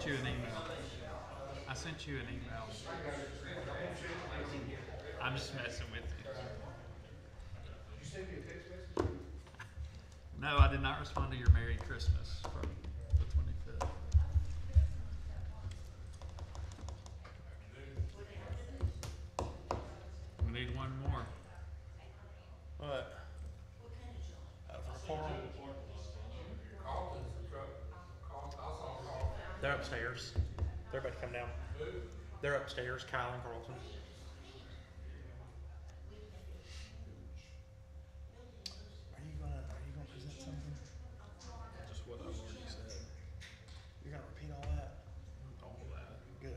you an email. I sent you an email. I'm just messing with you. You send me a text message? No, I did not respond to your Merry Christmas from the 25th. We need one more. What? For Carl? Carlton's the truck. Carlton, I saw Carlton. They're upstairs. They're about to come down. They're upstairs, Kyle and Carlton. Are you gonna present something? Just what I've already said. You're gonna repeat all that? All that. Good.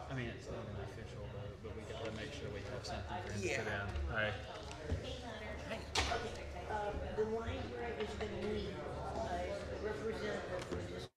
I mean, it's not an official vote, but we got to make sure we have something for him to Yeah. put down. Hey. The library is going to need a representative for this.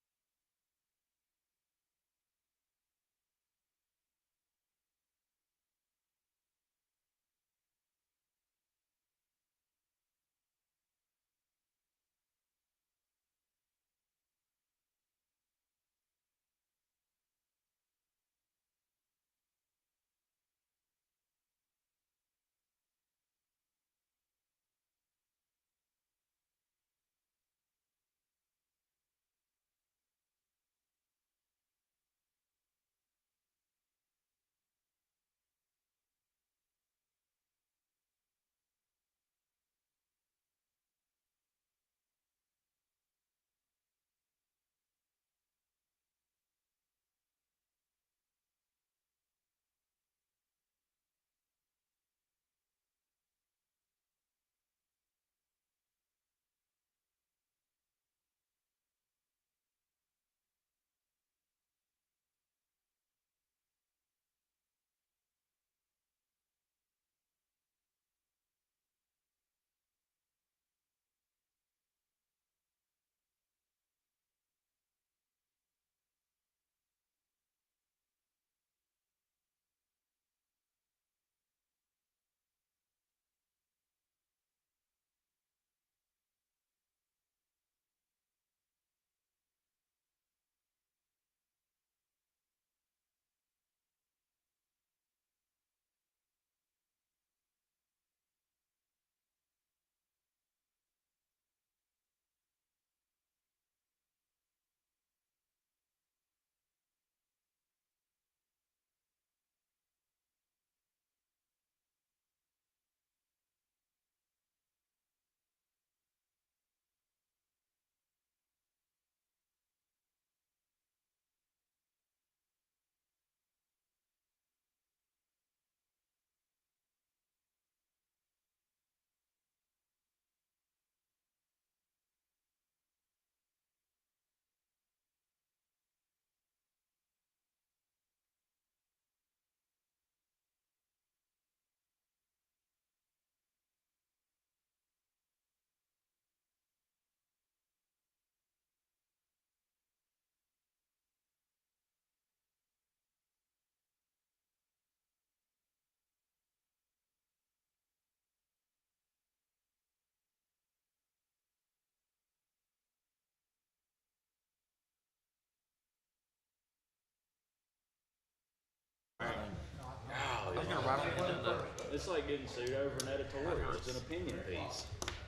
He's gonna ride on the window. It's like getting sued over an editorial. It's an opinion piece.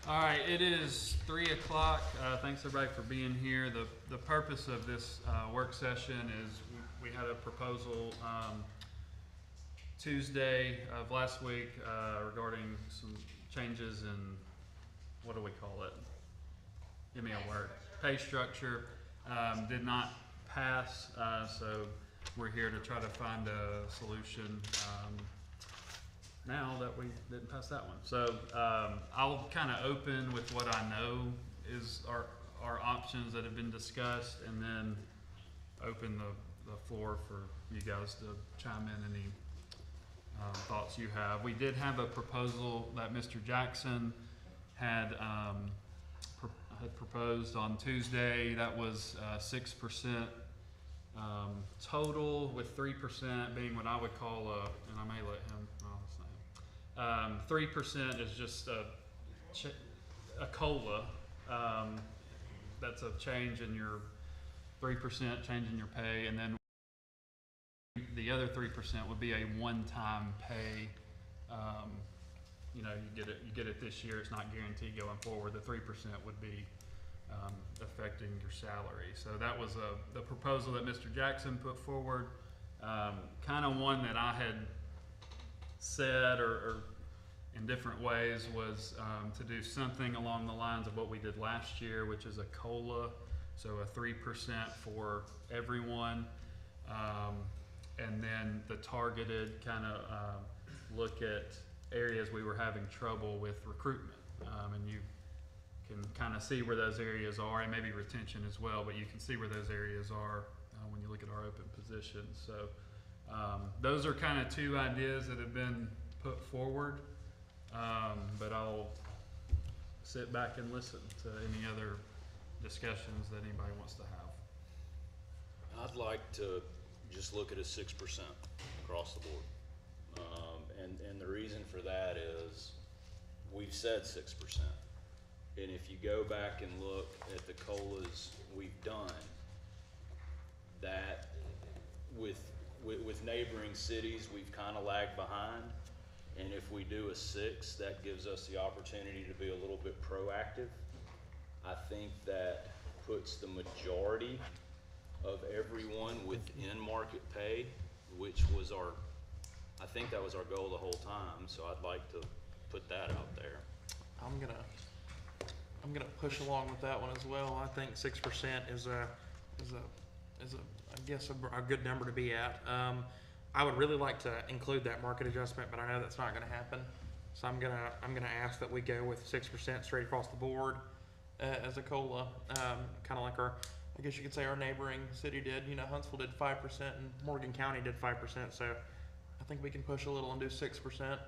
All right, it is 3 o'clock. Thanks everybody for being here. The purpose of this work session is we had a proposal Tuesday of last week regarding some changes in, what do we call it? Give me a word. Pay structure. Did not pass, so we're here to try to find a solution now that we didn't pass that one. So I'll kind of open with what I know is our options that have been discussed, and then open the floor for you guys to chime in any thoughts you have. We did have a proposal that Mr. Jackson had proposed on Tuesday. That was 6% total, with 3% being what I would call and I may let him. 3% is just a COLA. That's a change in your 3% change in your pay, and then the other 3% would be a one-time pay. You get it this year. It's not guaranteed going forward. The 3% would be affecting your salary. So that was the proposal that Mr. Jackson put forward. Kind of one that I had said, or in different ways, was to do something along the lines of what we did last year, which is a COLA, so a 3% for everyone, and then the targeted kind of look at areas we were having trouble with recruitment, and you can kind of see where those areas are, and maybe retention as well, but you can see where those areas are when you look at our open positions. So those are kind of two ideas that have been put forward, but I'll sit back and listen to any other discussions that anybody wants to have. I'd like to just look at a 6% across the board. And the reason for that is we've said 6%. And if you go back and look at the COLAs we've done, that with neighboring cities, we've kind of lagged behind. And if we do a 6, that gives us the opportunity to be a little bit proactive. I think that puts the majority of everyone within market pay, which was I think that was our goal the whole time. So I'd like to put that out there. I'm gonna push along with that one as well. I think 6% is I guess a good number to be at. I would really like to include that market adjustment, but I know that's not going to happen. So I'm gonna ask that we go with 6% straight across the board as a COLA, kind of like I guess you could say our neighboring city did. Huntsville did 5% and Morgan County did 5%. So I think we can push a little and do 6%.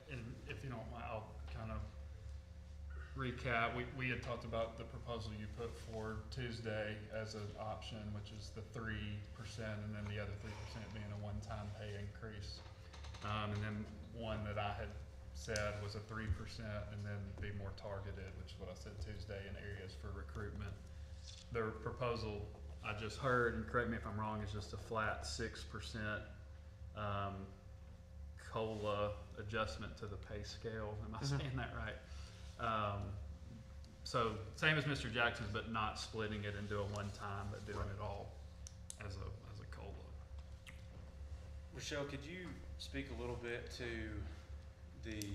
And if you don't mind, I'll kind of recap. We had talked about the proposal you put forward Tuesday as an option, which is the 3%, and then the other 3% being a one-time pay increase. And then one that I had said was a 3%, and then be more targeted, which is what I said Tuesday, in areas for recruitment. The proposal I just heard, and correct me if I'm wrong, is just a flat 6% COLA adjustment to the pay scale. Am I saying that right? So same as Mr. Jackson's, but not splitting it into a one-time, but doing it all as a COLA. Rochelle, could you speak a little bit to the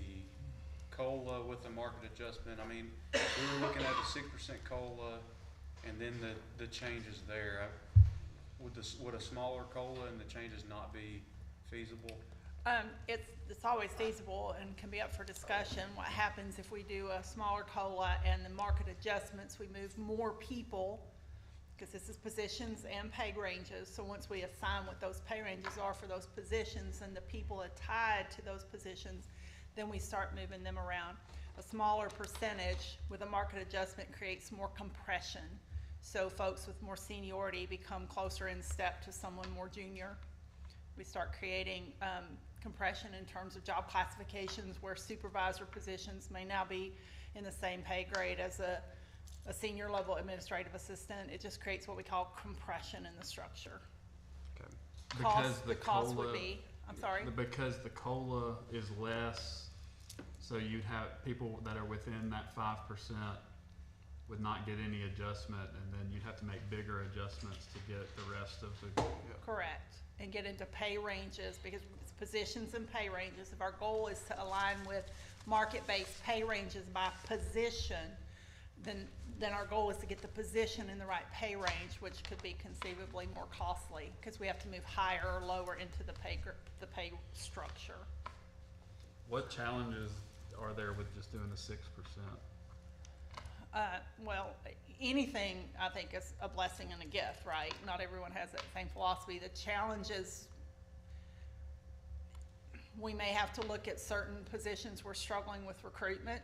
COLA with the market adjustment? I mean, we were looking at a 6% COLA, and then the changes there. Would a smaller COLA and the changes not be feasible? It's always feasible and can be up for discussion. What happens if we do a smaller COLA and the market adjustments, we move more people, because this is positions and pay ranges. So once we assign what those pay ranges are for those positions and the people are tied to those positions, then we start moving them around. A smaller percentage with a market adjustment creates more compression. So folks with more seniority become closer in step to someone more junior. We start creating compression in terms of job classifications, where supervisor positions may now be in the same pay grade as a senior level administrative assistant. It just creates what we call compression in the structure. Because the cost COLA, would be I'm sorry? Because the COLA is less, so you'd have people that are within that 5% would not get any adjustment, and then you'd have to make bigger adjustments to get the rest of the. Correct, and get into pay ranges, because it's positions and pay ranges. If our goal is to align with market-based pay ranges by position, then our goal is to get the position in the right pay range, which could be conceivably more costly, because we have to move higher or lower into the pay structure. What challenges are there with just doing the 6%? Well, anything, I think, is a blessing and a gift, right? Not everyone has that same philosophy. The challenge is we may have to look at certain positions we're struggling with recruitment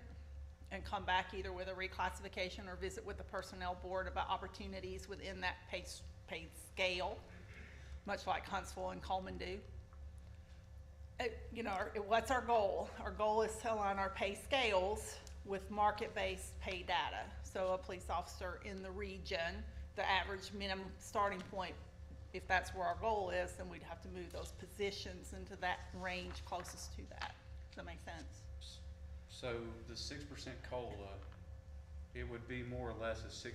and come back either with a reclassification or visit with the personnel board about opportunities within that pay scale, much like Huntsville and Coleman do. What's our goal? Our goal is to align our pay scales with market-based pay data. So a police officer in the region, the average minimum starting point, if that's where our goal is, then we'd have to move those positions into that range closest to that. Does that make sense? So the 6% COLA, it would be more or less a 6%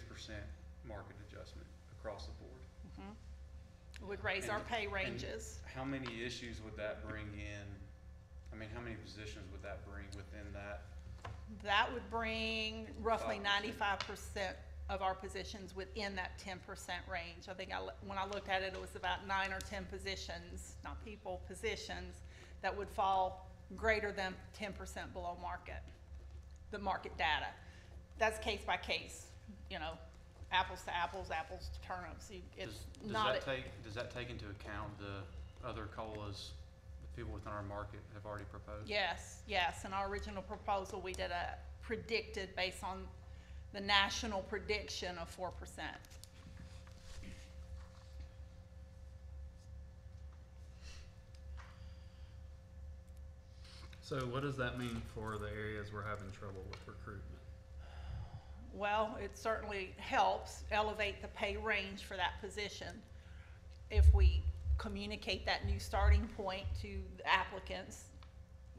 market adjustment across the board. It would raise our pay ranges. And how many issues would that bring in? I mean, how many positions would that bring within that? That would bring roughly 5%. 95% of our positions within that 10% range. I think when I looked at it, it was about 9 or 10 positions, not people, positions, that would fall greater than 10% below market, the market data. That's case by case, apples to apples, apples to turnips. Does that take into account the other COLAs that people within our market have already proposed? Yes. In our original proposal, we did a predicted based on the national prediction of 4%. So what does that mean for the areas we're having trouble with recruitment? Well, it certainly helps elevate the pay range for that position. If we communicate that new starting point to the applicants,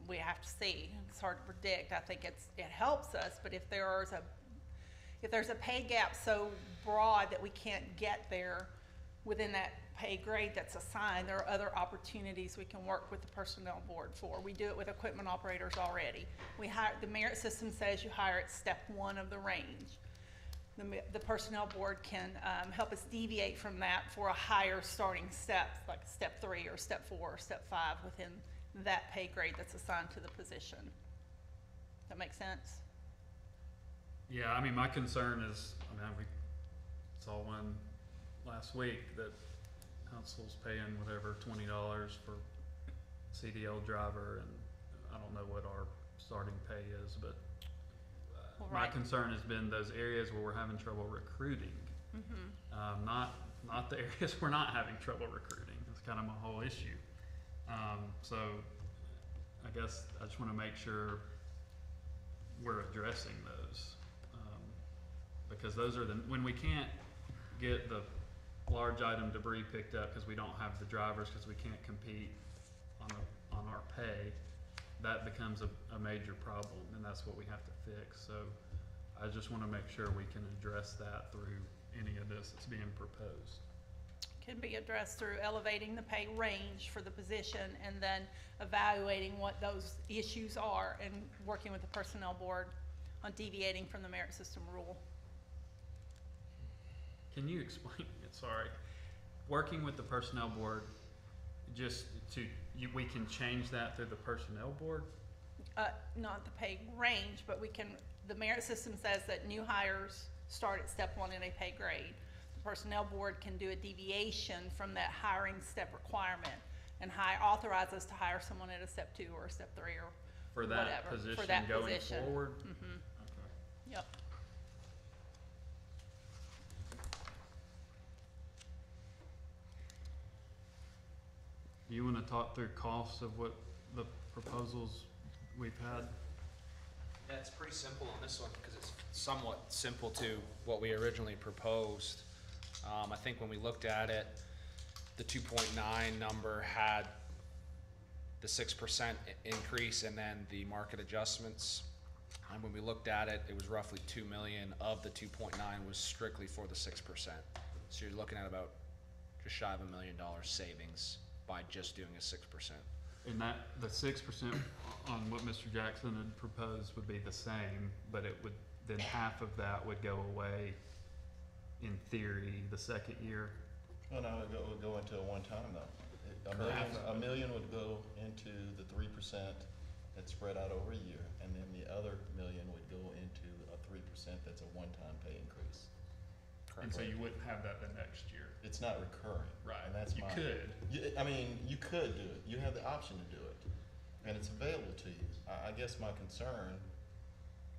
we have to see. It's hard to predict. I think it helps us, but if there's a pay gap so broad that we can't get there within that pay grade that's assigned, there are other opportunities we can work with the personnel board for. We do it with equipment operators already. The merit system says you hire at step 1 of the range. The personnel board can help us deviate from that for a higher starting step, like step 3 or step 4 or step 5 within that pay grade that's assigned to the position. That make sense? Yeah, I mean, my concern is, we saw one last week that Huntsville's paying whatever, $20 for CDL driver, and I don't know what our starting pay is, but Well, my right. concern has been those areas where we're having trouble recruiting. Not the areas we're not having trouble recruiting. That's kind of my whole issue. So I guess I just want to make sure we're addressing those. Because those are when we can't get the large item debris picked up because we don't have the drivers, because we can't compete on our pay, that becomes a major problem, and that's what we have to fix. So I just want to make sure we can address that through any of this that's being proposed. Can be addressed through elevating the pay range for the position and then evaluating what those issues are and working with the personnel board on deviating from the merit system rule. Can you explain it? Sorry. Working with the personnel board, we can change that through the personnel board? Not the pay range, but the merit system says that new hires start at step 1 in a pay grade. The personnel board can do a deviation from that hiring step requirement and authorize us to hire someone at a step 2 or a step 3 or For that whatever, position for that going position. forward? Mm-hmm. Okay. Yep. Do you want to talk through costs of what the proposals we've had? Yeah, it's pretty simple on this one because it's somewhat simple to what we originally proposed. I think when we looked at it, the 2.9 number had the 6% increase and then the market adjustments. And when we looked at it, it was roughly 2 million of the 2.9 was strictly for the 6%. So you're looking at about just shy of $1 million savings by just doing a 6%. And that, the 6% on what Mr. Jackson had proposed would be the same, but it would, then half of that would go away in theory the second year. Well, no, it would go into a one-time though. Correct. A million would go into the 3% that's spread out over a year, and then the other million would go into a 3% that's a one-time pay increase. And so you wouldn't have that the next year. It's not recurring. Right. And that's You my. could. I mean, you could do it. You have the option to do it, and it's available to you. I guess my concern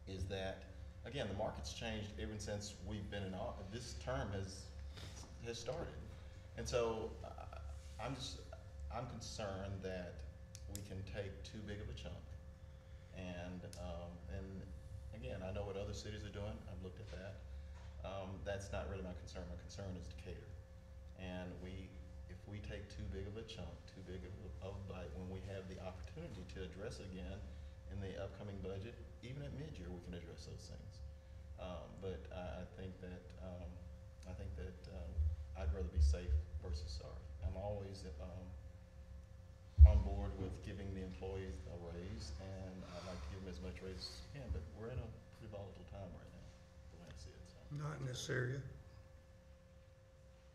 is that, again, the market's changed ever since we've been in office. This term has started, and so I'm concerned that we can take too big of a chunk, and again, I know what other cities are doing. I've looked at that. That's not really my concern. My concern is Decatur. And if we take too big of a chunk, too big of a bite, when we have the opportunity to address it again in the upcoming budget, even at mid-year, we can address those things. But I think that I'd rather be safe versus sorry. I'm always on board with giving the employees a raise, and I'd like to give them as much raise as we can, but we're in a pretty volatile time right now, the way I see it. So. Not in this area.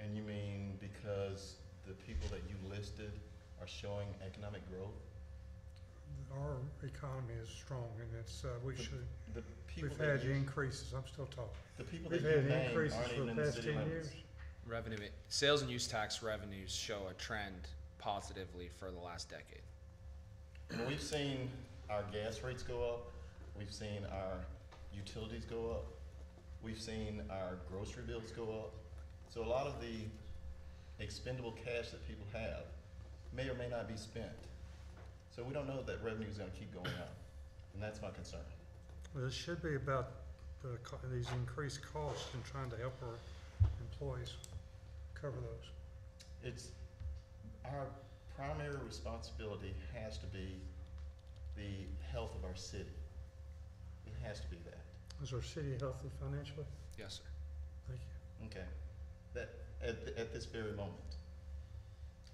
And you mean because the people that you listed are showing economic growth? Our economy is strong, and it's, The people we've that had you, increases, I'm still talking. the people We've that you had named increases aren't for even the in the past city 10 limits. Revenue, sales and use tax revenues show a trend positively for the last decade. And we've seen our gas rates go up, we've seen our utilities go up, we've seen our grocery bills go up. So a lot of the expendable cash that people have may or may not be spent. So we don't know that revenue is gonna keep going up, and that's my concern. Well, this should be about these increased costs and trying to help our employees cover those. It's, our primary responsibility has to be the health of our city. It has to be that. Is our city healthy financially? Yes, sir. Thank you. Okay, that, at this very moment.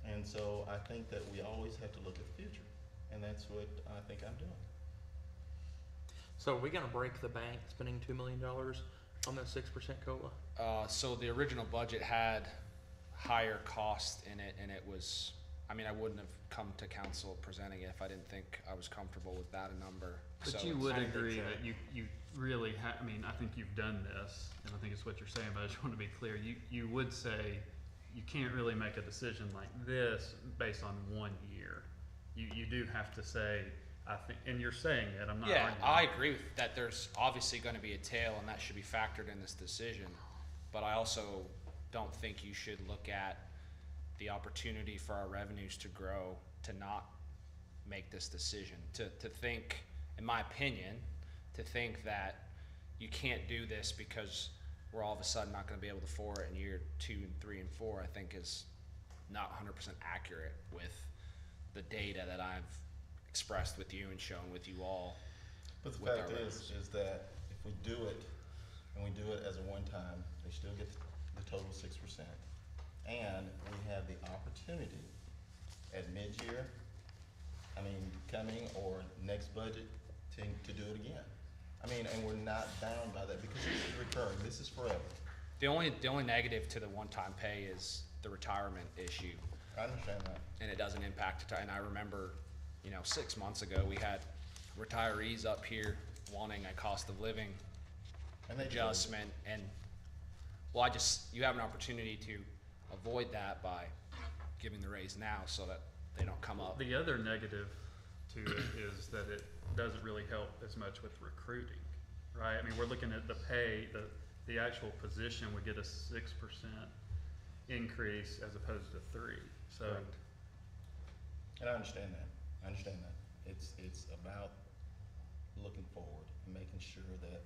And so I think that we always have to look at the future, and that's what I think I'm doing. So are we gonna break the bank spending $2 million on that 6% COLA? So the original budget had higher cost in it, and it was, I mean, I wouldn't have come to council presenting it if I didn't think I was comfortable with that number. But So you it's- would I think agree so. that you really I mean, I think you've done this, and I think it's what you're saying, but I just want to be clear. You would say you can't really make a decision like this based on 1 year. You do have to say, I think, and you're saying it, I'm not Yeah, arguing. I agree with that. There's obviously gonna be a tail, and that should be factored in this decision. But I also don't think you should look at the opportunity for our revenues to grow to not make this decision. To think, in my opinion, to think that you can't do this because we're all of a sudden not gonna be able to afford it in year 2 and 3 and 4, I think is not 100% accurate with the data that I've expressed with you and shown with you all. But the With fact our is that if we do it, and we do it as a one-time, they still get the total 6%. And we have the opportunity at mid-year, I mean, coming or next budget, to do it again. I mean, and we're not bound by that because this is recurring, this is forever. The only negative to the one-time pay is the retirement issue, I understand that. and it doesn't impact it. And I remember, 6 months ago, we had retirees up here wanting a cost of living And they do. adjustment, and, well, you have an opportunity to avoid that by giving the raise now so that they don't come up. The other negative to it is that it doesn't really help as much with recruiting, right? I mean, we're looking at the pay, the actual position would get a 6% increase as opposed to 3. So, Correct. And I understand that. It's about looking forward and making sure that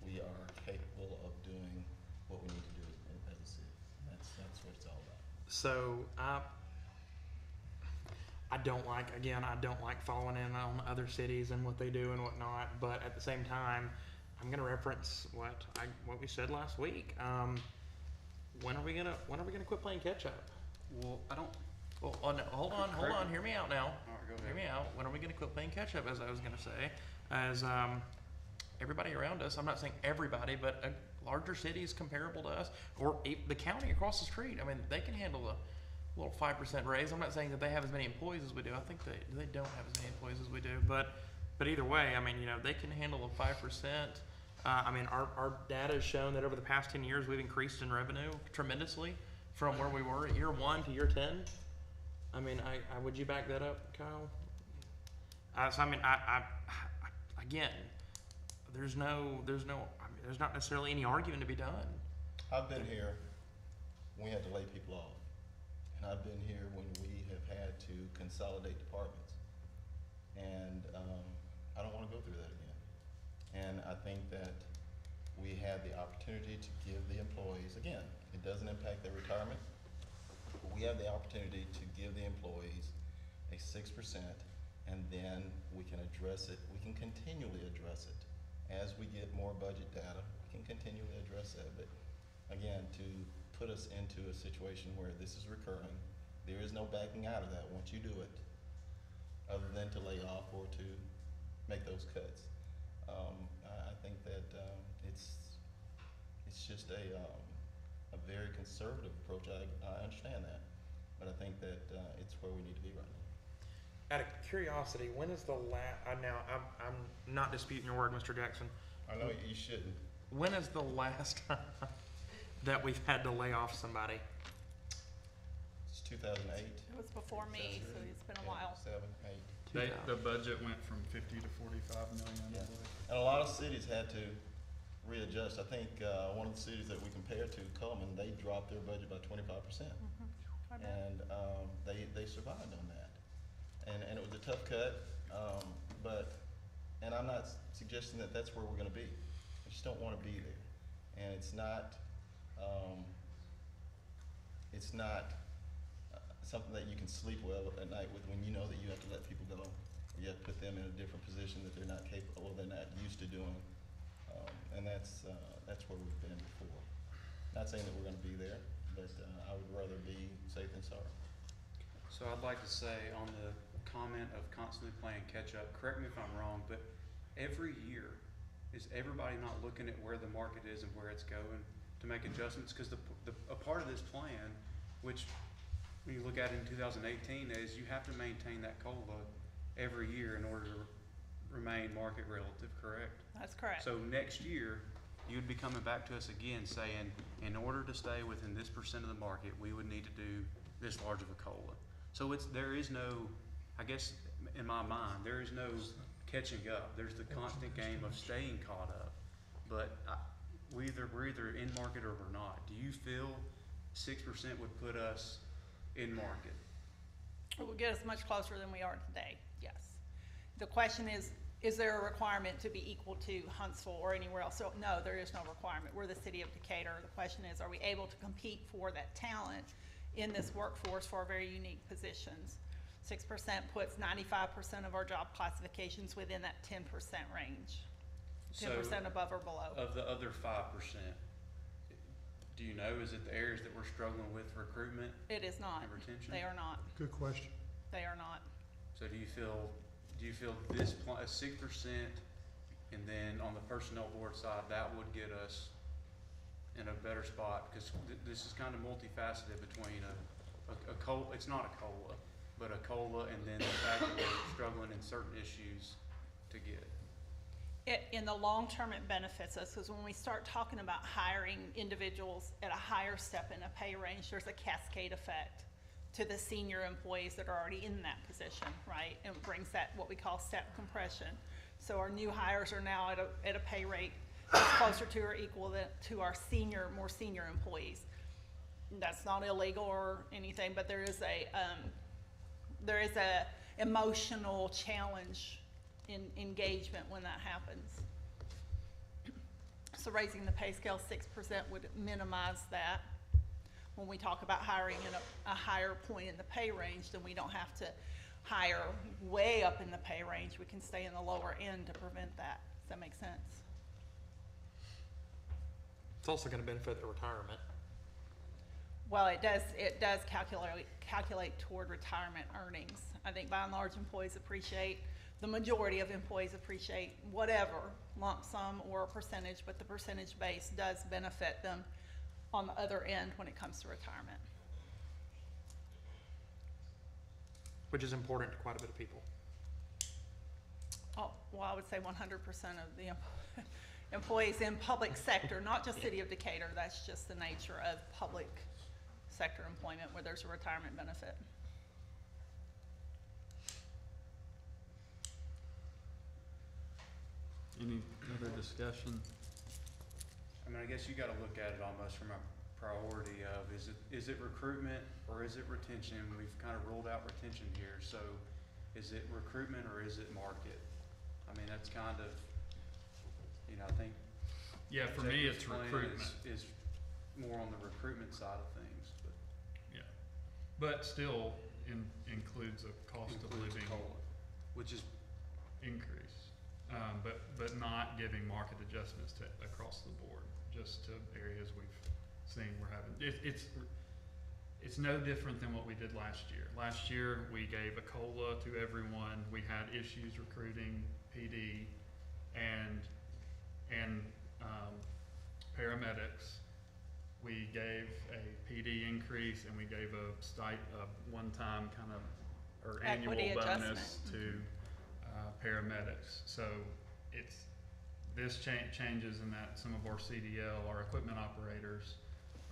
we are capable of doing what we need to do as a city. That's what it's all about. So I don't like following in on other cities and what they do and whatnot, but at the same time, I'm gonna reference what we said last week. When are we gonna quit playing catch up? Well, I don't, Well, oh, no, hold on, hear me out now. alright, go Hear ahead. me out. When are we gonna quit playing catch up, as I was gonna say? As, everybody around us, I'm not saying everybody, but larger cities comparable to us, or the county across the street, I mean, they can handle a little 5% raise. I'm not saying that they have as many employees as we do. I think they don't have as many employees as we do, but either way, I mean, you know, they can handle a 5%. I mean, our data has shown that over the past 10 years, we've increased in revenue tremendously from where we were at year 1 to year 10. I mean, I would you back that up, Kyle? So I mean, again, there's not necessarily any argument to be done. I've been here when we had to lay people off, and I've been here when we have had to consolidate departments, and I don't want to go through that again. And I think that we had the opportunity to give the employees, again, it doesn't impact their retirement, but we have the opportunity to give the employees a 6%, and then we can address it, we can continually address it. As we get more budget data, we can continually address that. But again, to put us into a situation where this is recurring, there is no backing out of that once you do it, other than to lay off or to make those cuts. I think that it's just a very conservative approach. I understand that, but I think that it's where we need to be right now. Out of curiosity, when is the last? Now, I'm not disputing your word, Mr. Jackson. I know you shouldn't. When is the last time that we've had to lay off somebody? It's 2008. It was before me, so it's been a while. 7, 8. The budget went from 50 to 45 million, I Yeah. believe. And a lot of cities had to readjust. I think one of the cities that we compare to, Coleman, they dropped their budget by 25%. I bet. And they survived on that. And it was a tough cut, and I'm not suggesting that that's where we're gonna be. I just don't wanna be there. And it's not something that you can sleep well at night with when you know that you have to let people go, or you have to put them in a different position that they're not capable, or they're not used to doing. And that's where we've been before. Not saying that we're gonna be there, but I would rather be safe than sorry. So I'd like to say on the comment of constantly playing catch up, correct me if I'm wrong, but every year, is everybody not looking at where the market is and where it's going to make adjustments? Because a part of this plan, which when you look at it in 2018, is you have to maintain that COLA every year in order to remain market relative, correct? That's correct. So next year, you'd be coming back to us again saying, in order to stay within this % of the market, we would need to do this large of a COLA. So there is no, I guess, in my mind, there is no catching up. There's the constant game of staying caught up. But we're either in market or we're not. Do you feel 6% would put us in market? It will get us much closer than we are today, yes. The question is there a requirement to be equal to Huntsville or anywhere else? So no, there is no requirement. We're the city of Decatur. The question is, are we able to compete for that talent in this workforce for very unique positions? 6% puts 95% of our job classifications within that 10% range. 10% So, above or below. of the other 5%, do you know, is it the areas that we're struggling with recruitment It is not. and retention? They are not. Good question. They are not. So do you feel this a 6%, and then on the personnel board side, that would get us in a better spot? Because this is kind of multifaceted between a COLA, it's not a COLA, but a COLA, and then the fact that we're struggling in certain issues to get. In the long term, it benefits us, because when we start talking about hiring individuals at a higher step in a pay range, there's a cascade effect to the senior employees that are already in that position, right? And it brings that, what we call step compression. So our new hires are now at a pay rate that's closer to or equal to our more senior employees. That's not illegal or anything, but there is a emotional challenge in engagement when that happens. So raising the pay scale 6% would minimize that. When we talk about hiring at a higher point in the pay range, then we don't have to hire way up in the pay range, we can stay in the lower end to prevent that. Does that make sense? It's also gonna benefit the retirement. Well, it does calculate toward retirement earnings. I think by and large, the majority of employees appreciate whatever lump sum or a percentage, but the percentage base does benefit them on the other end when it comes to retirement. Which is important to quite a bit of people. Oh, well, I would say 100% of the employees in public sector, not just City of Decatur. That's just the nature of public sector employment where there's a retirement benefit. Any other discussion? I mean, I guess you gotta look at it almost from a priority of, is it recruitment or is it retention? We've kind of ruled out retention here, so is it recruitment or is it market? I mean, that's kind of, you know, I think. Yeah, for me, it's Executive's plan recruitment. Is more on the recruitment side of things, but Yeah, but still includes a cost of includes living COLA, which is, increase. But not giving market adjustments to, across the board, just to areas we've seen we're having. It's no different than what we did last year. Last year, we gave a COLA to everyone. We had issues recruiting PD and paramedics. We gave a PD increase and we gave a one-time kind of, or annual Equity bonus adjustment. to paramedics. So this changes in that some of our CDL, our equipment operators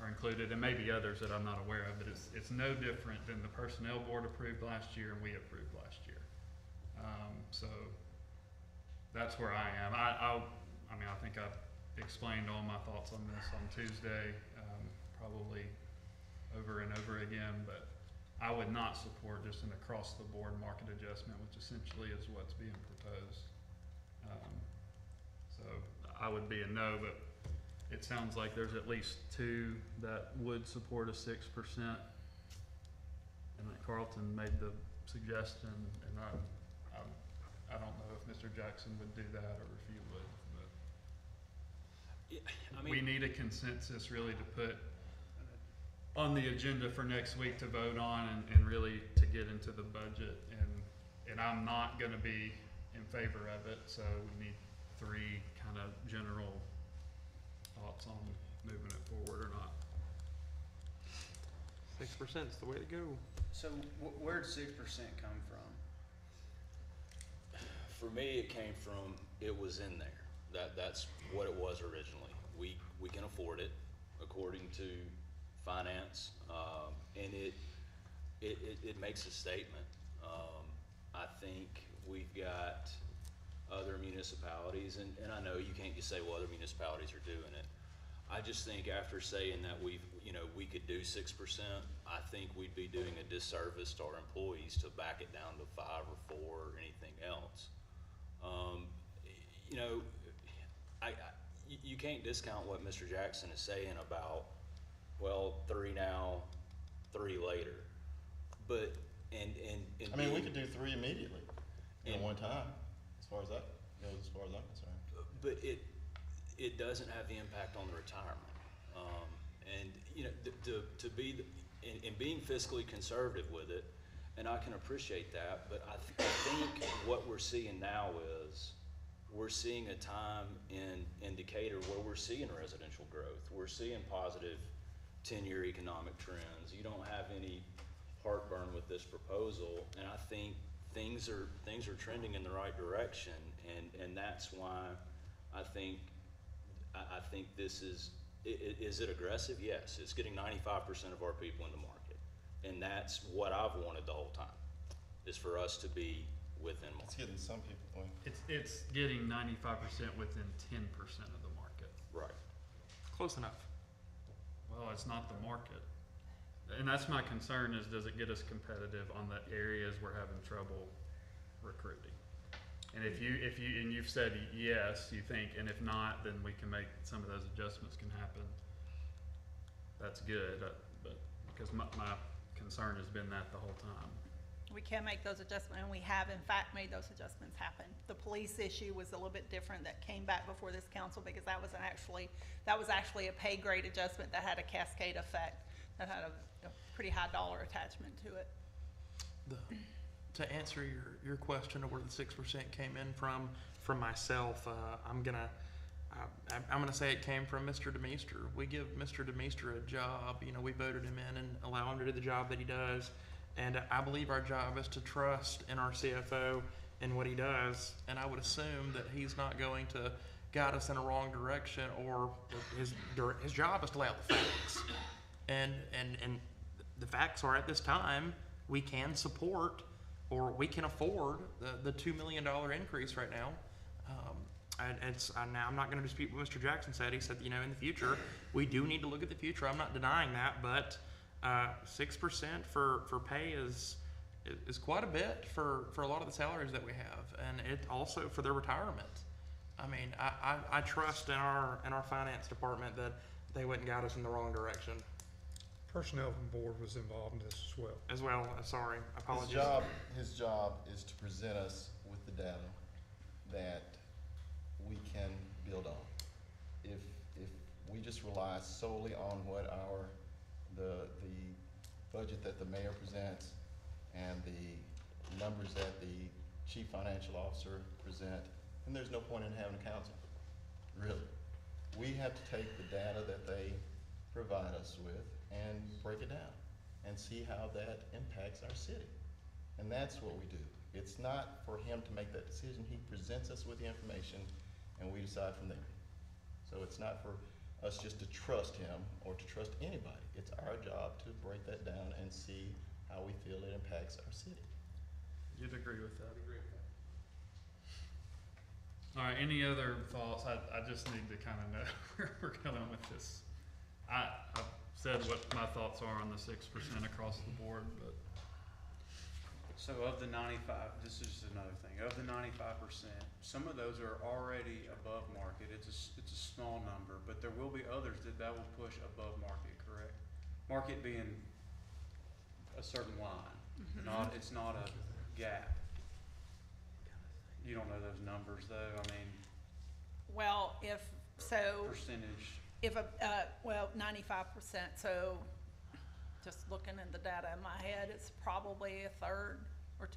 are included, and maybe others that I'm not aware of, but it's no different than the personnel board approved last year and we approved last year. So that's where I am. I mean, I think I've explained all my thoughts on this on Tuesday, probably over and over again, but I would not support just an across-the-board market adjustment, which essentially is what's being proposed. So I would be a no, but it sounds like there's at least two that would support a 6%. And that Carlton made the suggestion, and I don't know if Mr. Jackson would do that or if he would, but Yeah, I we mean, need a consensus really to put on the agenda for next week to vote on and really to get into the budget, and I'm not gonna be in favor of it, so we need three kind of general thoughts on moving it forward or not. 6% is the way to go. so where'd 6% come from? for me, it came from, it was in there. That's what it was originally. We can afford it according to finance, and it makes a statement. I think we've got other municipalities, and I know you can't just say, well, other municipalities are doing it. I just think after saying that we could do 6%, I think we'd be doing a disservice to our employees to back it down to 5 or 4 or anything else. You can't discount what Mr. Jackson is saying about, well, 3 now, 3 later. But, I mean, we could do 3 immediately, at And- one time, as far as that goes, as far as I'm concerned. but it doesn't have the impact on the retirement. To be, in being fiscally conservative with it, and I can appreciate that, but I think what we're seeing now is, we're seeing a time in Decatur where we're seeing residential growth. We're seeing positive 10-year economic trends. You don't have any heartburn with this proposal, and I think things are trending in the right direction, and that's why I think this is it aggressive? Yes, it's getting 95% of our people in the market, and that's what I've wanted the whole time, is for us to be within It's market. getting some people, It's getting 95% within 10% of the market. Right. Close enough. Well, it's not the market. And that's my concern, is does it get us competitive on the areas we're having trouble recruiting? And if you've said yes, you think, and if not, then we can make, some of those adjustments can happen. That's good, but, because my concern has been that the whole time. We can make those adjustments, and we have in fact made those adjustments happen. The police issue was a little bit different, that came back before this council, because that was actually a pay grade adjustment that had a cascade effect, that had a pretty high dollar attachment to it. To answer your question of where the 6% came in from myself, I'm gonna say it came from Mr. DeMeester. We give Mr. DeMeester a job. You know, we voted him in and allow him to do the job that he does. And I believe our job is to trust in our CFO and what he does. And I would assume that he's not going to guide us in a wrong direction, or his job is to lay out the facts. And the facts are, at this time, we can support, or we can afford the $2 million increase right now. Now I'm not going to dispute what Mr. Jackson said. He said, you know, in the future, we do need to look at the future. I'm not denying that, but 6% for pay is quite a bit for a lot of the salaries that we have, and it also for their retirement. I mean, I trust in our finance department that they wouldn't guide us in the wrong direction. Personnel board was involved in this as well. Sorry, apologies. His job is to present us with the data that we can build on. If we just rely solely on what the budget that the mayor presents and the numbers that the chief financial officer present, then there's no point in having a council, really. We have to take the data that they provide us with and break it down and see how that impacts our city. And that's what we do. It's not for him to make that decision. He presents us with the information and we decide from there. So it's not for us just to trust him or to trust anybody. It's our job to break that down and see how we feel it impacts our city. You'd agree with that? All right, any other thoughts? I just need to kind of know where we're going with this. I've said what my thoughts are on the 6% across the board, but. So of the 95, this is just another thing, of the 95%, some of those are already above market. It's a small number, but there will be others that will push above market, correct? Market being a certain line, it's not a gap. You don't know those numbers though, I mean, Well, percentage. if 95%, so just looking at the data in my head, it's probably a third or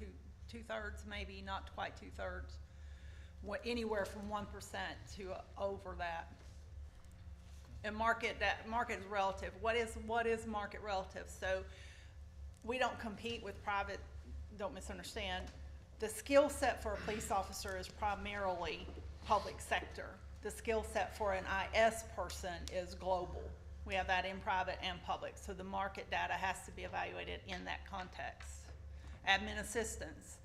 two-thirds, maybe not quite two-thirds. Anywhere from 1% to over that. And market is relative. What is market relative? So we don't compete with private, don't misunderstand. The skill set for a police officer is primarily public sector. The skill set for an IS person is global. We have that in private and public. So the market data has to be evaluated in that context. Admin assistants,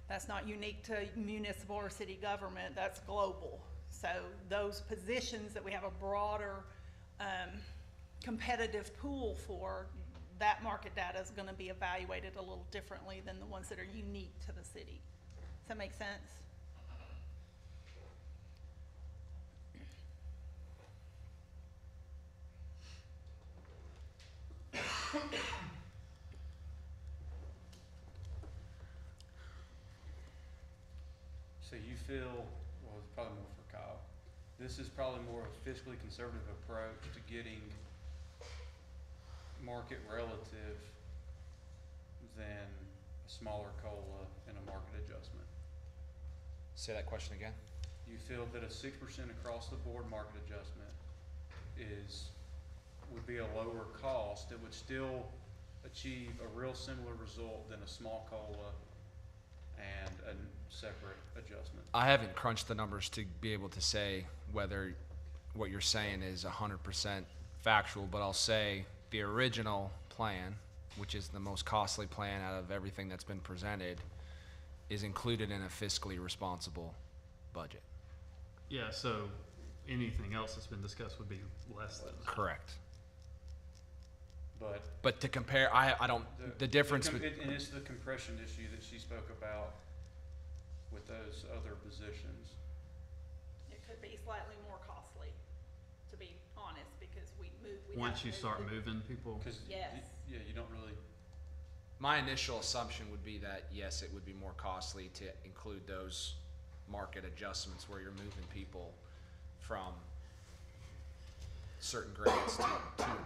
that's not unique to municipal or city government, that's global. So those positions that we have a broader competitive pool for, that market data is gonna be evaluated a little differently than the ones that are unique to the city. Does that make sense? So you feel, well, it's probably more for Kyle, this is probably more of a fiscally conservative approach to getting market relative than a smaller COLA and a market adjustment. Say that question again. You feel that a 6% across the board market adjustment would be a lower cost that would still achieve a real similar result than a small COLA and a separate adjustment? I haven't crunched the numbers to be able to say whether what you're saying is 100% factual, but I'll say the original plan, which is the most costly plan out of everything that's been presented, is included in a fiscally responsible budget. Yeah, so anything else that's been discussed would be less than. Correct. But But to compare, I don't, the difference. and it's the compression issue that she spoke about with those other positions. It could be slightly more costly, to be honest, because we Once you start moving people, Cause Yes. yeah, you don't really, my initial assumption would be that, yes, it would be more costly to include those market adjustments where you're moving people from certain grades to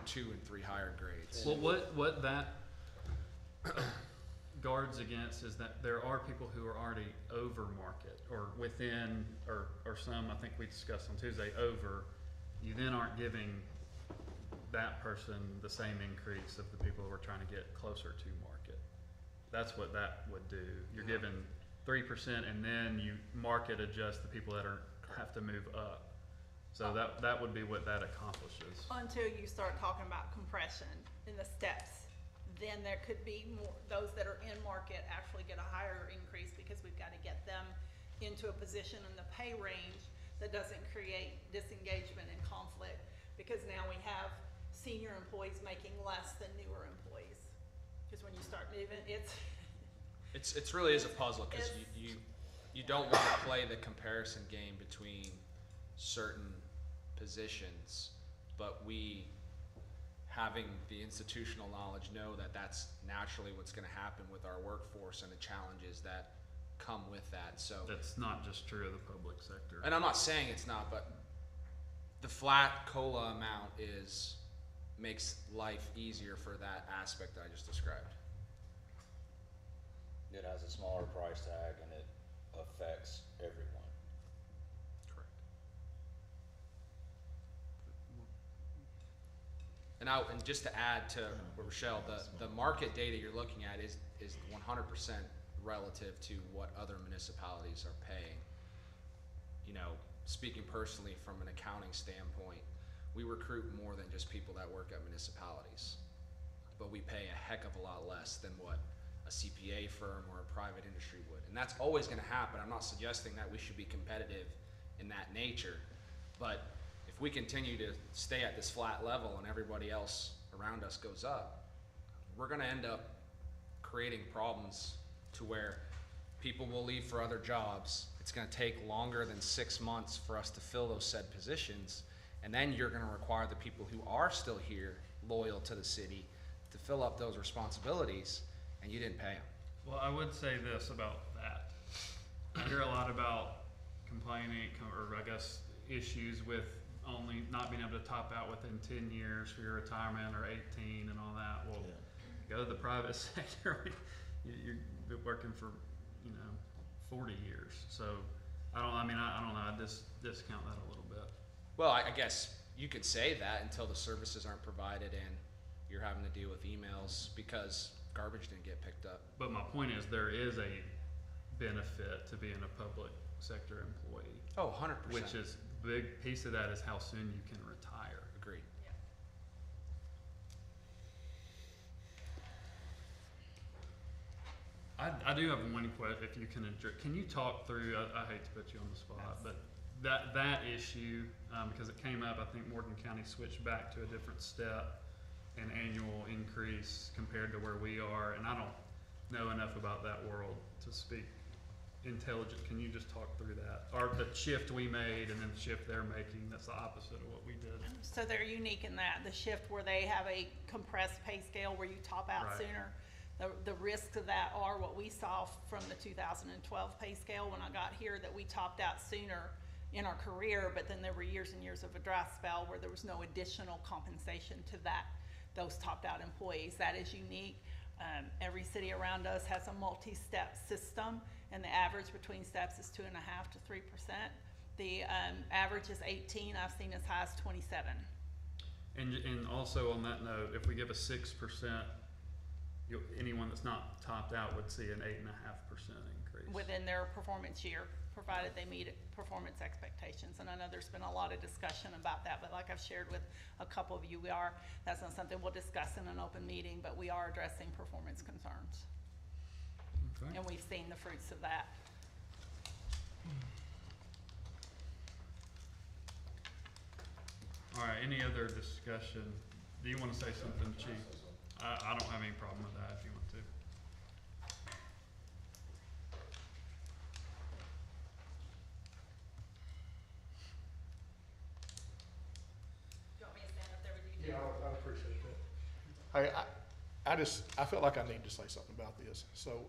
2 and 3 higher grades. Well, what that guards against is that there are people who are already over market or within, or some, I think we discussed on Tuesday, over. You then aren't giving that person the same increase of the people who are trying to get closer to market. That's what that would do. You're giving 3% and then you market adjust the people that have to move up. So that would be what that accomplishes. Until you start talking about compression in the steps, then there could be more, those that are in market actually get a higher increase because we've got to get them into a position in the pay range that doesn't create disengagement and conflict, because now we have senior employees making less than newer employees. Because when you start moving, It's really is a puzzle, because you don't want to play the comparison game between certain positions, but we, having the institutional knowledge, know that that's naturally what's going to happen with our workforce and the challenges that come with that. So That's not just true of the public sector. and I'm not saying it's not, but the flat COLA amount makes life easier for that aspect that I just described. It has a smaller price tag and it affects everyone. Correct. And just to add to Rochelle, the market data you're looking at is 100% relative to what other municipalities are paying. You know, speaking personally from an accounting standpoint, we recruit more than just people that work at municipalities, but we pay a heck of a lot less than what a CPA firm or a private industry would. And that's always going to happen. I'm not suggesting that we should be competitive in that nature, but if we continue to stay at this flat level and everybody else around us goes up, we're going to end up creating problems to where people will leave for other jobs. It's going to take longer than 6 months for us to fill those said positions. And then you're going to require the people who are still here, loyal to the city, to fill up those responsibilities, and you didn't pay them. Well, I would say this about that. I hear a lot about complaining, or I guess issues with only not being able to top out within 10 years for your retirement or 18 and all that. Well, go to the private sector. You're working for, 40 years. So I don't know. I just discount that a little bit. Well, I guess you could say that until the services aren't provided and you're having to deal with emails because garbage didn't get picked up. But my point is there is a benefit to being a public sector employee. Oh, 100%. Which is, a big piece of that is how soon you can retire. Agreed. I do have one question, if you can address, can you talk through, I hate to put you on the spot, but that issue, because it came up, I think Morgan County switched back to a different step and annual increase compared to where we are, and I don't know enough about that world to speak intelligent. Can you just talk through that? Or the shift we made and then the shift they're making, that's the opposite of what we did. so they're unique in that, the shift where they have a compressed pay scale where you top out Right. sooner. The risks of that are what we saw from the 2012 pay scale when I got here, that we topped out sooner in our career, but then there were years and years of a dry spell where there was no additional compensation to those topped out employees. That is unique. Every city around us has a multi-step system, and the average between steps is 2.5% to 3%. The average is 18. I've seen as high as 27. And also on that note, if we give a 6%, anyone that's not topped out would see an 8.5% increase. Within their performance year, provided they meet performance expectations. And I know there's been a lot of discussion about that, but like I've shared with a couple of you, that's not something we'll discuss in an open meeting, but we are addressing performance concerns. Okay. And we've seen the fruits of that. All right, any other discussion? Do you want to say something, Chief? I don't have any problem with that if you want to. Do you want me to stand up there with you? Yeah, I appreciate that. I I felt like I needed to say something about this. So,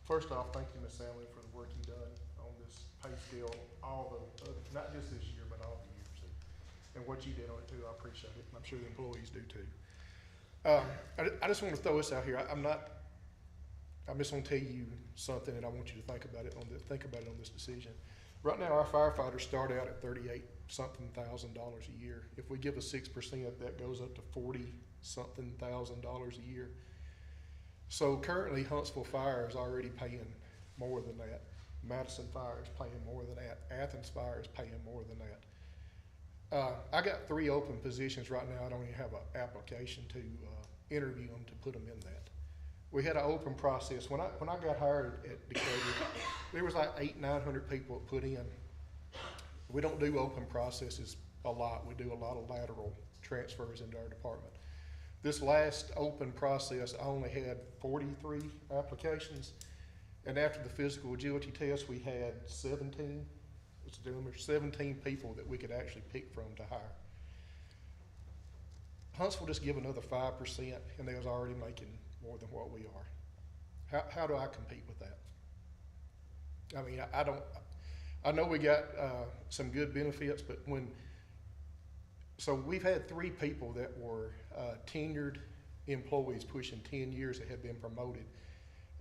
first off, thank you, Ms. Allen, for the work you've done on this pay scale, all the, not just this year, but all the years. And what you did on it too, I appreciate it, and I'm sure the employees do too. I just want to throw this out here. I'm just gonna tell you something, and I want you to think about it on this decision. Right now, our firefighters start out at $38-something thousand a year. If we give a 6%, that goes up to $40-something thousand a year. So currently, Huntsville Fire is already paying more than that. Madison Fire is paying more than that. Athens Fire is paying more than that. I got 3 open positions right now. I don't even have an application to interview them to put them in that. We had an open process. When I got hired at Decatur, there was like 800-900 people that put in. We don't do open processes a lot. We do a lot of lateral transfers into our department. This last open process, I only had 43 applications, and after the physical agility test, we had 17 people that we could actually pick from to hire. Huntsville just give another 5%, and they was already making more than what we are. How do I compete with that? I mean, I know we got some good benefits, but so we've had 3 people that were tenured employees pushing 10 years that had been promoted,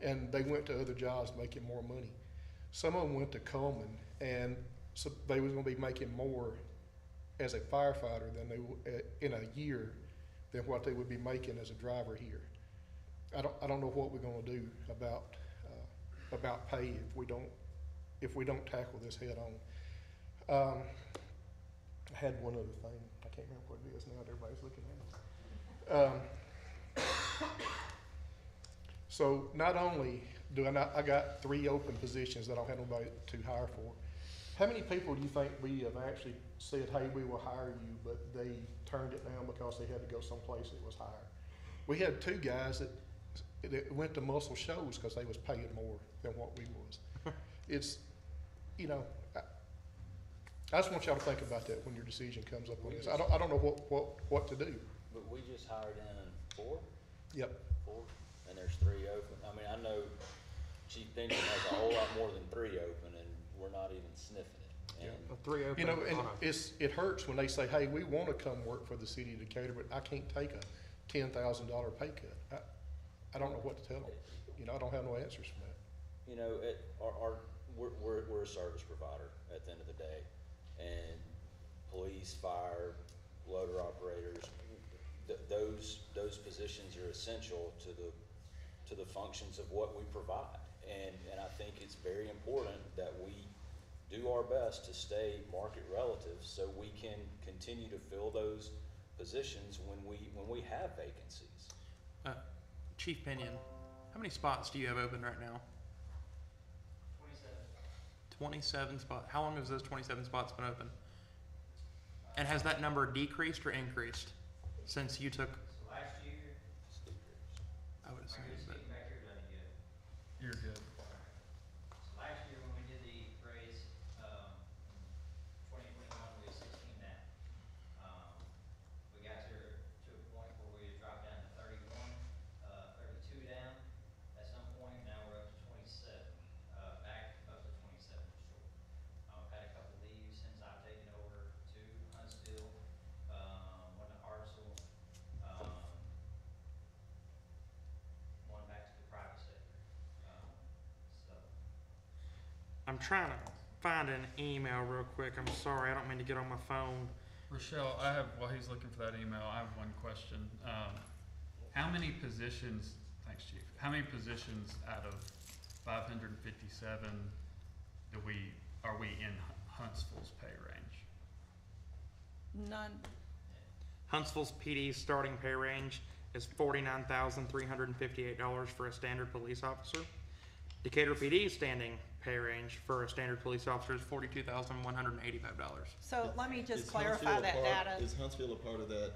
and they went to other jobs making more money. Some of them went to Coleman, and so they was gonna be making more as a firefighter than they in a year than what they would be making as a driver here. I don't know what we're gonna do about pay if we don't tackle this head on. I had one other thing. I can't remember what it is now. Everybody's looking at me. So not only do I got 3 open positions that I don't have nobody to hire for. How many people do you think we have actually said, hey, we will hire you, but they turned it down because they had to go someplace that was higher? We had 2 guys that went to Muscle Shoals because they was paying more than what we was. It's, you know, I just want y'all to think about that when your decision comes up on this. I don't know what to do. But we just hired in 4? Yep. 4, and there's 3 open. I mean, I know Chief Pinion has a whole lot more than 3 open, and we're not even sniffing it. And Yeah. 3 open. You know, and it hurts when they say, hey, we want to come work for the city of Decatur, but I can't take a $10,000 pay cut. I don't know what to tell them. You know, I don't have no answers for that. you know, we're a service provider at the end of the day, and police, fire, loader operators, those positions are essential to the functions of what we provide. And I think it's very important that we do our best to stay market relative so we can continue to fill those positions when we have vacancies. Chief Pinion, how many spots do you have open right now? 27 spots. How long has those 27 spots been open? And has that number decreased or increased since you took? Last year, I would assume that. back here done it yet. You're good. So last year when we did the raise, 2021, we had 16 down. We got to a point where we had dropped down to 31, 32 down at some point. Now we're up to 27, back up to 27 for sure. Had a couple leaves since I've taken over to Huntsville, one to Hartselle, one back to the private sector. So. I'm trying to find an email real quick. I'm sorry, I don't mean to get on my phone. Rochelle, while he's looking for that email, I have one question. How many positions, thanks Chief, how many positions out of 557 are we in Huntsville's pay range? None. Huntsville's PD starting pay range is $49,358 for a standard police officer. Decatur PD's standing pay range for a standard police officer is $42,185. So let me just Is clarify Huntsville a that part- data. Is Huntsville a part of that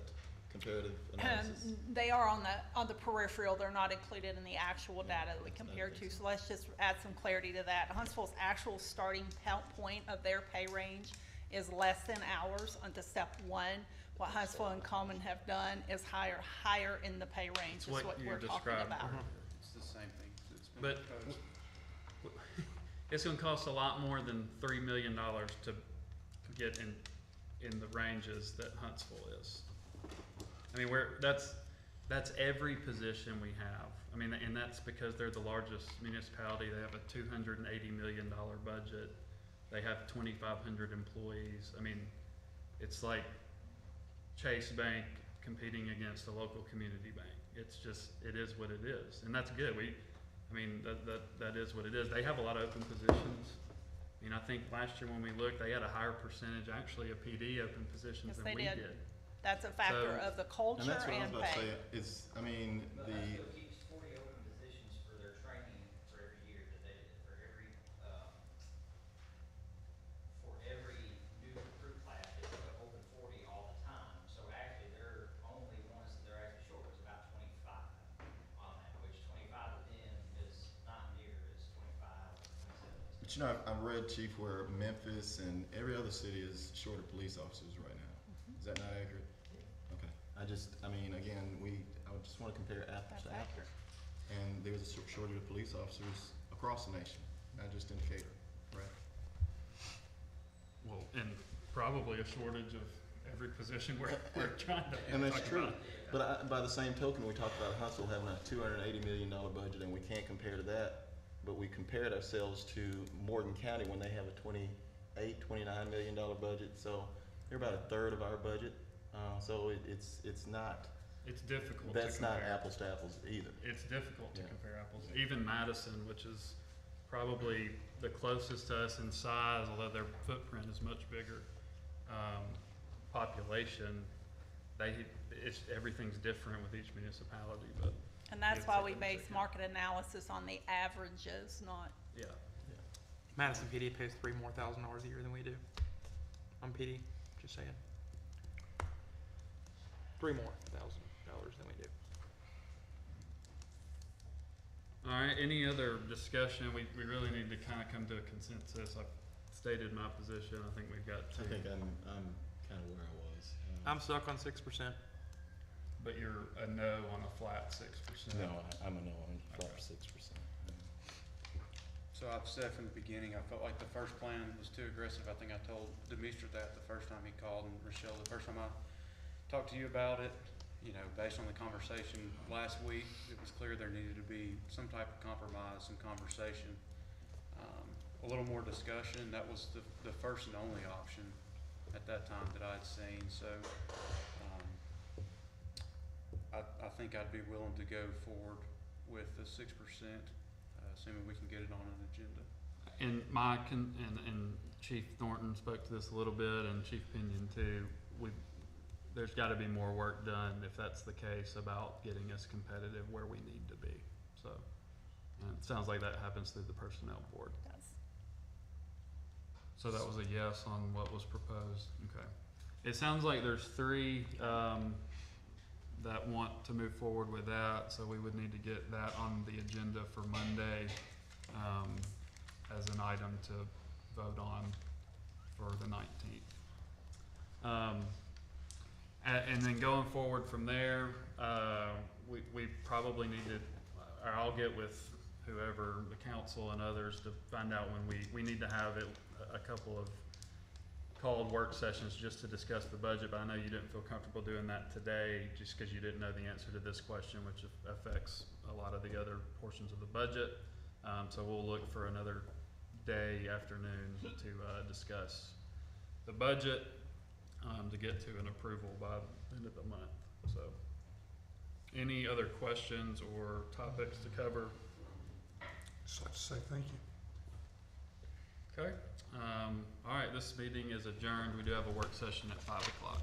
comparative analysis? They are on the peripheral, they're not included in the actual data that we compare to, so let's just add some clarity to that. Huntsville's actual starting point of their pay range is less than ours onto step 1, what Huntsville and Coleman have done is higher in the pay range, It's is what you we're talking described. about. It's the same thing that's been But proposed. it's gonna cost a lot more than $3 million to get in the ranges that Huntsville is. I mean, that's every position we have. I mean, and that's because they're the largest municipality. They have a $280 million budget. They have 2,500 employees. I mean, it's like Chase Bank competing against a local community bank. It's just, it is what it is, and that's good. That is what it is. They have a lot of open positions. I mean, I think last year when we looked, they had a higher percentage actually of PD open positions Yes, than they we did. did. That's a factor So- of the And culture that's what I was and about to pay. say, is, I mean, But the, Huntsville keeps 40 open positions for their training for every year that they, for every new recruit class, they put open 40 all the time. So actually, they're only ones that they're actually short is about 25 on that, which 25 of them is not near as 25 or 27. but you know, I've read, Chief, where Memphis and every other city is short of police officers right now. Is that not accurate? Okay. I mean, again, I would just wanna compare apples to That's apples. And there's a shortage of police officers across the nation, not just in Decatur, right? Well, and probably a shortage of every position we're trying to And that's talk true. about. But by the same token, we talked about Huntsville having a $280 million budget, and we can't compare to that. But we compared ourselves to Morgan County when they have a $29 million budget. So they're about a third of our budget. So it's not, It's difficult to that's not compare. apples to apples either. It's difficult to Yeah. compare apples. Even Madison, which is probably the closest to us in size, although their footprint is much bigger, population, everything's different with each municipality, but And that's Give why take we what base they can. market analysis on the averages, not, yeah. Madison PD pays $3,000 more a year than we do. On PD, just saying. $3,000 more than we do. All right, any other discussion? We really need to kind of come to a consensus. I've stated my position. I think we've got I to, think I'm kind of where I was. I'm stuck on 6%. but you're a no on a flat 6%. No, I'm a no on Okay. 6%. So I've said from the beginning, I felt like the first plan was too aggressive. I think I told Demeester that the first time he called, and Rochelle, the first time I talked to you about it, you know, based on the conversation last week, it was clear there needed to be some type of compromise, some conversation, a little more discussion. That was the first and only option at that time that I'd seen, so, I think I'd be willing to go forward with the 6%, assuming we can get it on an agenda. And and Chief Thornton spoke to this a little bit, and Chief Pinion too. There's got to be more work done if that's the case about getting us competitive where we need to be. So, and it sounds like that happens through the personnel board. does. So that was a yes on what was proposed. Okay. It sounds like there's three that want to move forward with that, so we would need to get that on the agenda for Monday as an item to vote on for the 19th. And then going forward from there, we probably need to, or I'll get with whoever, the council and others, to find out when we need to have a couple of called work sessions just to discuss the budget, but I know you didn't feel comfortable doing that today just because you didn't know the answer to this question, which affects a lot of the other portions of the budget. So we'll look for another day, afternoon to discuss the budget, to get to an approval by the end of the month. So any other questions or topics to cover? Just like to say thank you. Okay. All right, this meeting is adjourned. We do have a work session at 5 o'clock.